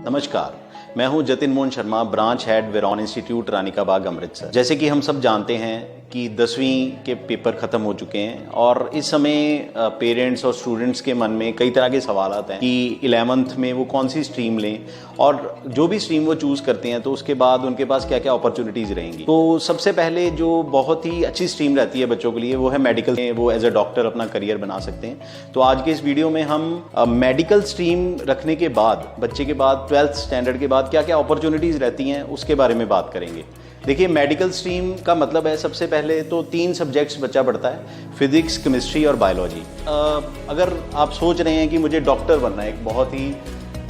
नमस्कार, मैं हूं Jatin Mohan Sharma, branch head Veron institute, Rani का बाग, अमृतसर। जैसे कि हम सब जानते हैं कि 10वीं के पेपर ख़त्म हो चुके हैं और इस समय पेरेंट्स और स्टूडेंट्स के मन में कई तरह के सवाल आते हैं कि 11th में वो कौन सी स्ट्रीम लें और जो भी स्ट्रीम वो चूज़ करते हैं तो उसके बाद उनके पास क्या क्या अपॉर्चुनिटीज़ रहेंगी। तो सबसे पहले जो बहुत ही अच्छी स्ट्रीम रहती है बच्चों के लिए वो है मेडिकल। वो एज ए डॉक्टर अपना करियर बना सकते हैं। तो आज के इस वीडियो में हम मेडिकल स्ट्रीम रखने के बाद बच्चे के बाद 12th स्टैंडर्ड के बाद क्या क्या अपॉर्चुनिटीज़ रहती हैं उसके बारे में बात करेंगे। देखिए, मेडिकल स्ट्रीम का मतलब है सबसे पहले तो 3 सब्जेक्ट्स बच्चा पढ़ता है, फिजिक्स, केमिस्ट्री और बायोलॉजी। अगर आप सोच रहे हैं कि मुझे डॉक्टर बनना है,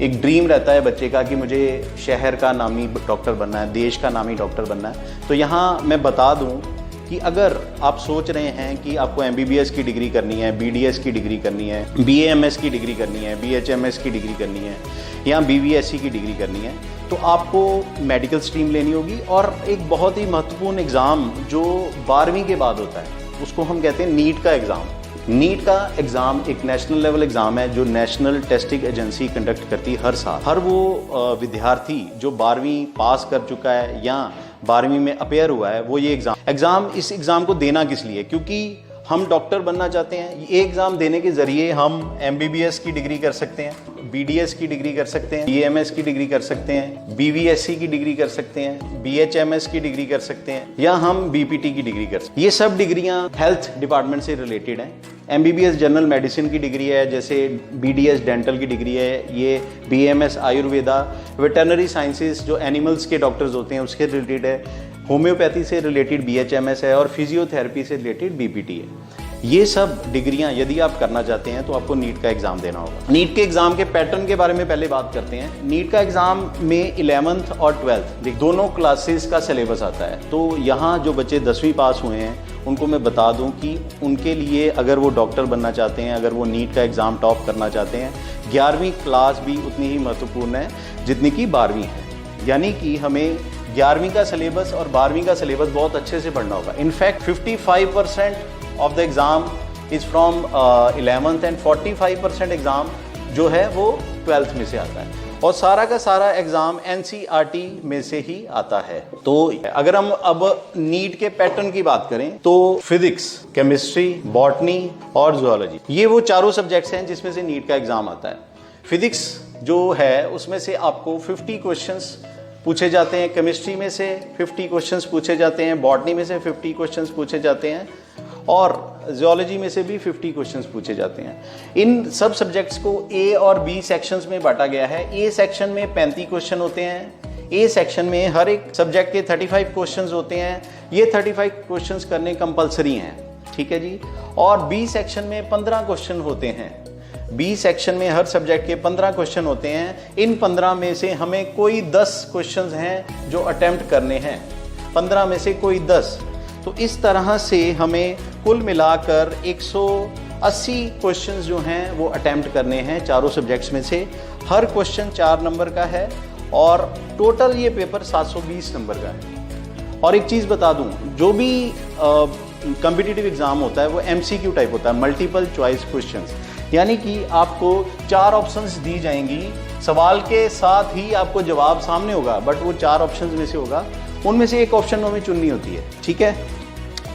एक ड्रीम रहता है बच्चे का कि मुझे शहर का नामी डॉक्टर बनना है, देश का नामी डॉक्टर बनना है, तो यहाँ मैं बता दूँ कि अगर आप सोच रहे हैं कि आपको MBBS की डिग्री करनी है, BDS की डिग्री करनी है, BAMS की डिग्री करनी है, BHMS की डिग्री करनी है या BVSC की डिग्री करनी है, तो आपको मेडिकल स्ट्रीम लेनी होगी। और एक बहुत ही महत्वपूर्ण एग्ज़ाम जो 12वीं के बाद होता है उसको हम कहते हैं नीट का एग्ज़ाम। नीट का एग्ज़ाम एक नेशनल लेवल एग्ज़ाम है जो नेशनल टेस्टिंग एजेंसी कंडक्ट करती है हर साल। हर वो विद्यार्थी जो 12वीं पास कर चुका है या 12वीं में अपेयर हुआ है वो ये इस एग्ज़ाम को देना किस लिए? क्योंकि हम डॉक्टर बनना चाहते हैं। ये एग्ज़ाम देने के ज़रिए हम MBBS की डिग्री कर सकते हैं, BDS की डिग्री कर सकते हैं, BAMS की डिग्री कर सकते हैं, BVSC की डिग्री कर सकते हैं, BHMS की डिग्री कर सकते हैं या हम BPT की डिग्री कर सकते हैं। ये सब डिग्रियां हेल्थ डिपार्टमेंट से रिलेटेड हैं। MBBS जनरल मेडिसिन की डिग्री है, जैसे BDS डेंटल की डिग्री है, ये BAMS आयुर्वेदा, वेटरनरी साइंसेज जो एनिमल्स के डॉक्टर्स होते हैं उसके रिलेटेड है, होम्योपैथी से रिलेटेड BHMS है और फिजियोथेरेपी से रिलेटेड BPT है। ये सब डिग्रियां यदि आप करना चाहते हैं तो आपको नीट का एग्ज़ाम देना होगा। नीट के एग्ज़ाम के पैटर्न के बारे में पहले बात करते हैं। नीट का एग्ज़ाम में 11th और 12th दोनों क्लासेस का सिलेबस आता है। तो यहाँ जो बच्चे 10वीं पास हुए हैं उनको मैं बता दूं कि उनके लिए अगर वो डॉक्टर बनना चाहते हैं, अगर वो नीट का एग्ज़ाम टॉप करना चाहते हैं, 11वीं क्लास भी उतनी ही महत्वपूर्ण है जितनी कि 12वीं है। यानी कि हमें 11वीं का सिलेबस और 12वीं का सिलेबस बहुत अच्छे से पढ़ना होगा। In fact 55% of the exam is from 11th and 45% exam जो है वो 12th में से आता है और सारा का सारा एग्ज़ाम NCERT में से ही आता है। तो अगर हम अब नीट के पैटर्न की बात करें तो फिजिक्स, केमिस्ट्री, बॉटनी और जूलॉजी, ये वो चारों सब्जेक्ट्स हैं जिसमें से नीट का एग्ज़ाम आता है। फिजिक्स जो है उसमें से आपको 50 क्वेश्चंस पूछे जाते हैं, केमिस्ट्री में से 50 क्वेश्चंस पूछे जाते हैं, बॉटनी में से 50 क्वेश्चंस पूछे जाते हैं और जियोलॉजी में से भी 50 क्वेश्चंस पूछे जाते हैं। इन सब सब्जेक्ट्स को A और B सेक्शंस में बांटा गया है। A सेक्शन में 35 क्वेश्चन होते हैं। A सेक्शन में हर एक सब्जेक्ट के 35 क्वेश्चंस होते हैं। ये 35 क्वेश्चंस करने कंपलसरी हैं, ठीक है जी। और B सेक्शन में 15 क्वेश्चन होते हैं। B सेक्शन में हर सब्जेक्ट के 15 क्वेश्चन होते हैं। इन 15 में से हमें कोई 10 क्वेश्चंस हैं जो अटेम्प्ट करने हैं, 15 में से कोई 10। तो इस तरह से हमें कुल मिलाकर 180 क्वेश्चंस जो हैं वो अटेम्प्ट करने हैं चारों सब्जेक्ट्स में से। हर क्वेश्चन 4 नंबर का है और टोटल ये पेपर 720 नंबर का है। और एक चीज़ बता दूं, जो भी कॉम्पिटिटिव एग्ज़ाम होता है वो MCQ टाइप होता है, मल्टीपल चॉइस क्वेश्चंस, यानी कि आपको 4 ऑप्शंस दी जाएंगी, सवाल के साथ ही आपको जवाब सामने होगा, बट वो 4 ऑप्शंस में से होगा, उनमें से एक ऑप्शन हमें चुननी होती है, ठीक है।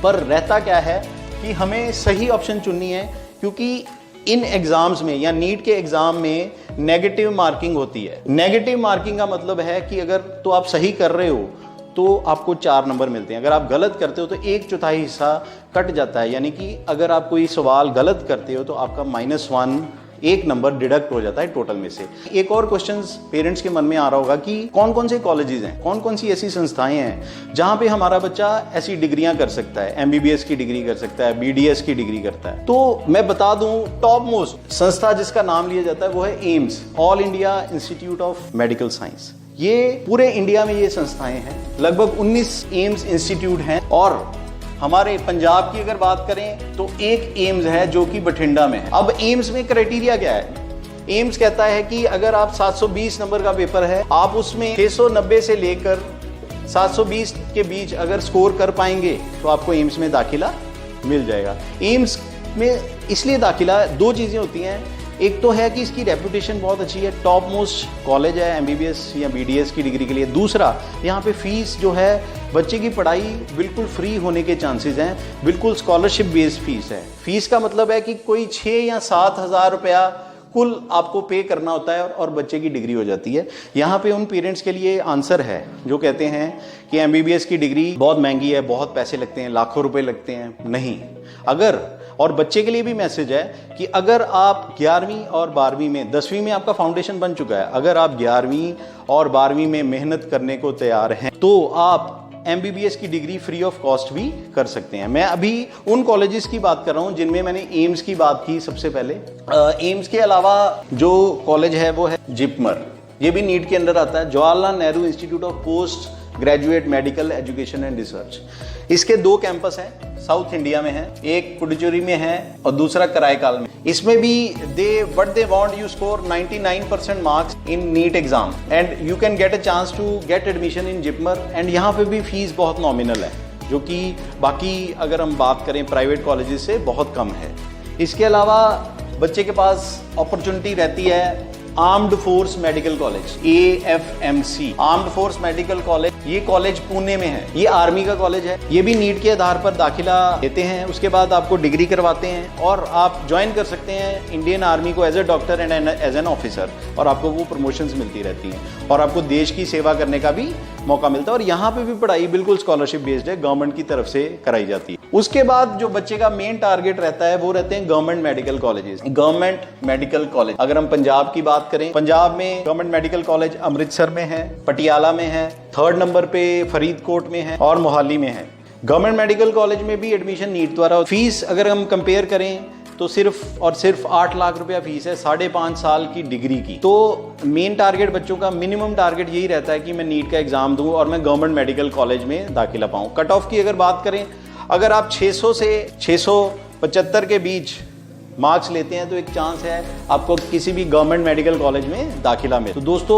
पर रहता क्या है कि हमें सही ऑप्शन चुननी है, क्योंकि इन एग्ज़ाम्स में या नीट के एग्ज़ाम में नेगेटिव मार्किंग होती है। नेगेटिव मार्किंग का मतलब है कि अगर तो आप सही कर रहे हो तो आपको 4 नंबर मिलते हैं, अगर आप गलत करते हो तो 1/4 हिस्सा कट जाता है। यानी कि अगर आप कोई सवाल गलत करते हो तो आपका -1 1 नंबर डिडक्ट हो जाता है टोटल में से। एक और क्वेश्चन पेरेंट्स के मन में आ रहा होगा कि कौन कौन से कॉलेजेस हैं, कौन कौन सी ऐसी संस्थाएं हैं जहां पे हमारा बच्चा ऐसी डिग्रियां कर सकता है, MBBS की डिग्री कर सकता है, BDS की डिग्री करता है। तो मैं बता दूं, टॉप मोस्ट संस्था जिसका नाम लिया जाता है वो है AIIMS, all India institute of medical science. ये पूरे इंडिया में ये संस्थाएं हैं, लगभग 19 एम्स इंस्टीट्यूट हैं। और हमारे पंजाब की अगर बात करें तो एक एम्स है जो कि बठिंडा में है। अब एम्स में क्राइटेरिया क्या है? एम्स कहता है कि अगर आप 720 नंबर का पेपर है, आप उसमें 690 से लेकर 720 के बीच अगर स्कोर कर पाएंगे तो आपको एम्स में दाखिला मिल जाएगा। एम्स में इसलिए दाखिला 2 चीज़ें होती हैं एक तो है कि इसकी रेपुटेशन बहुत अच्छी है, टॉप मोस्ट कॉलेज है एमबीबीएस या बीडीएस की डिग्री के लिए। दूसरा, यहाँ पे फीस जो है बच्चे की पढ़ाई बिल्कुल फ्री होने के चांसेस हैं, बिल्कुल स्कॉलरशिप बेस्ड फीस है। फीस का मतलब है कि कोई 6 या 7 हज़ार रुपया कुल आपको पे करना होता है और बच्चे की डिग्री हो जाती है। यहाँ पे उन पेरेंट्स के लिए आंसर है जो कहते हैं कि एमबीबीएस की डिग्री बहुत महंगी है, बहुत पैसे लगते हैं, लाखों रुपए लगते हैं। नहीं, अगर, और बच्चे के लिए भी मैसेज है कि अगर आप 11वीं और 12वीं में, 10वीं में आपका फाउंडेशन बन चुका है, अगर आप 11वीं और 12वीं में मेहनत करने को तैयार हैं तो आप एमबीबीएस की डिग्री फ्री ऑफ कॉस्ट भी कर सकते हैं। मैं अभी उन कॉलेजेस की बात कर रहा हूं जिनमें मैंने एम्स की बात की सबसे पहले। एम्स के अलावा जो कॉलेज है वो है जिपमर, ये भी नीट के अंदर आता है, Jawaharlal Nehru institute of post graduate medical education and research. इसके 2 कैंपस हैं, साउथ इंडिया में है, एक पुडुचेरी में है और दूसरा कराईकाल में। इसमें भी they want you score 99% marks in NEET exam and you can get a chance to get admission in JIPMER। And यहाँ पे भी फीस बहुत नॉमिनल है, जो कि बाकी अगर हम बात करें प्राइवेट कॉलेजेस से बहुत कम है। इसके अलावा बच्चे के पास अपॉर्चुनिटी रहती है armed force medical college, AFMC, armed force medical college. ये कॉलेज पुणे में है, ये आर्मी का कॉलेज है। ये भी नीट के आधार पर दाखिला देते हैं, उसके बाद आपको डिग्री करवाते हैं और आप ज्वाइन कर सकते हैं इंडियन आर्मी को as a doctor and as an officer, और आपको वो प्रमोशंस मिलती रहती हैं और आपको देश की सेवा करने का भी मौका मिलता है। और यहाँ पे भी पढ़ाई बिल्कुल स्कॉलरशिप बेस्ड है, गवर्नमेंट की तरफ से कराई जाती है। उसके बाद जो बच्चे का मेन टारगेट रहता है वो रहते हैं government medical colleges. Government medical college, अगर हम पंजाब की बात करें, पंजाब में गवर्नमेंट मेडिकल कॉलेज अमृतसर में है, पटियाला में है, 3rd नंबर पे फरीदकोट में है और मोहाली में है। गवर्नमेंट मेडिकल कॉलेज में भी एडमिशन नीट द्वारा। फीस अगर हम कंपेयर करें तो सिर्फ और सिर्फ 8 लाख रुपया फीस है 5.5 साल की डिग्री की। तो मेन टारगेट बच्चों का, मिनिमम टारगेट यही रहता है कि मैं नीट का एग्जाम दूं और मैं गवर्नमेंट मेडिकल कॉलेज में दाखिला पाऊं। कट ऑफ की अगर बात करें, अगर आप 600 से 675 के बीच मार्क्स लेते हैं तो एक चांस है आपको किसी भी गवर्नमेंट मेडिकल कॉलेज में दाखिला मिले। तो दोस्तों,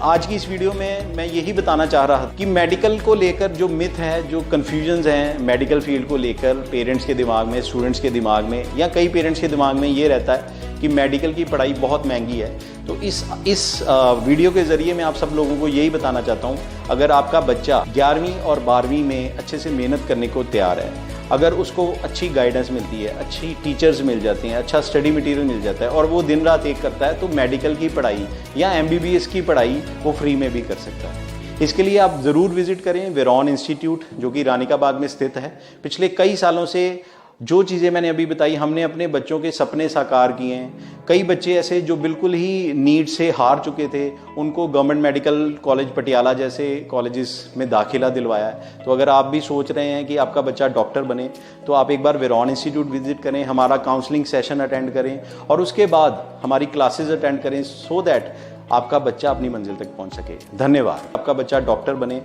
आज की इस वीडियो में मैं यही बताना चाह रहा था कि मेडिकल को लेकर जो मिथ है, जो कन्फ्यूजन्स हैं मेडिकल फील्ड को लेकर पेरेंट्स के दिमाग में, स्टूडेंट्स के दिमाग में, या कई पेरेंट्स के दिमाग में ये रहता है कि मेडिकल की पढ़ाई बहुत महंगी है। तो इस वीडियो के ज़रिए मैं आप सब लोगों को यही बताना चाहता हूँ, अगर आपका बच्चा 11वीं और 12वीं में अच्छे से मेहनत करने को तैयार है, अगर उसको अच्छी गाइडेंस मिलती है, अच्छी टीचर्स मिल जाते हैं, अच्छा स्टडी मटेरियल मिल जाता है और वो दिन रात एक करता है, तो मेडिकल की पढ़ाई या एमबीबीएस की पढ़ाई वो फ्री में भी कर सकता है। इसके लिए आप ज़रूर विजिट करें वेरॉन इंस्टीट्यूट, जो कि रानी का बाग में स्थित है। पिछले कई सालों से जो चीज़ें मैंने अभी बताई, हमने अपने बच्चों के सपने साकार किए हैं। कई बच्चे ऐसे जो बिल्कुल ही नीट से हार चुके थे, उनको गवर्नमेंट मेडिकल कॉलेज पटियाला जैसे कॉलेजेस में दाखिला दिलवाया है। तो अगर आप भी सोच रहे हैं कि आपका बच्चा डॉक्टर बने, तो आप एक बार वेरॉन इंस्टीट्यूट विजिट करें, हमारा काउंसलिंग सेशन अटेंड करें और उसके बाद हमारी क्लासेज अटेंड करें, सो दैट आपका बच्चा अपनी मंजिल तक पहुंच सके। धन्यवाद। आपका बच्चा डॉक्टर बने।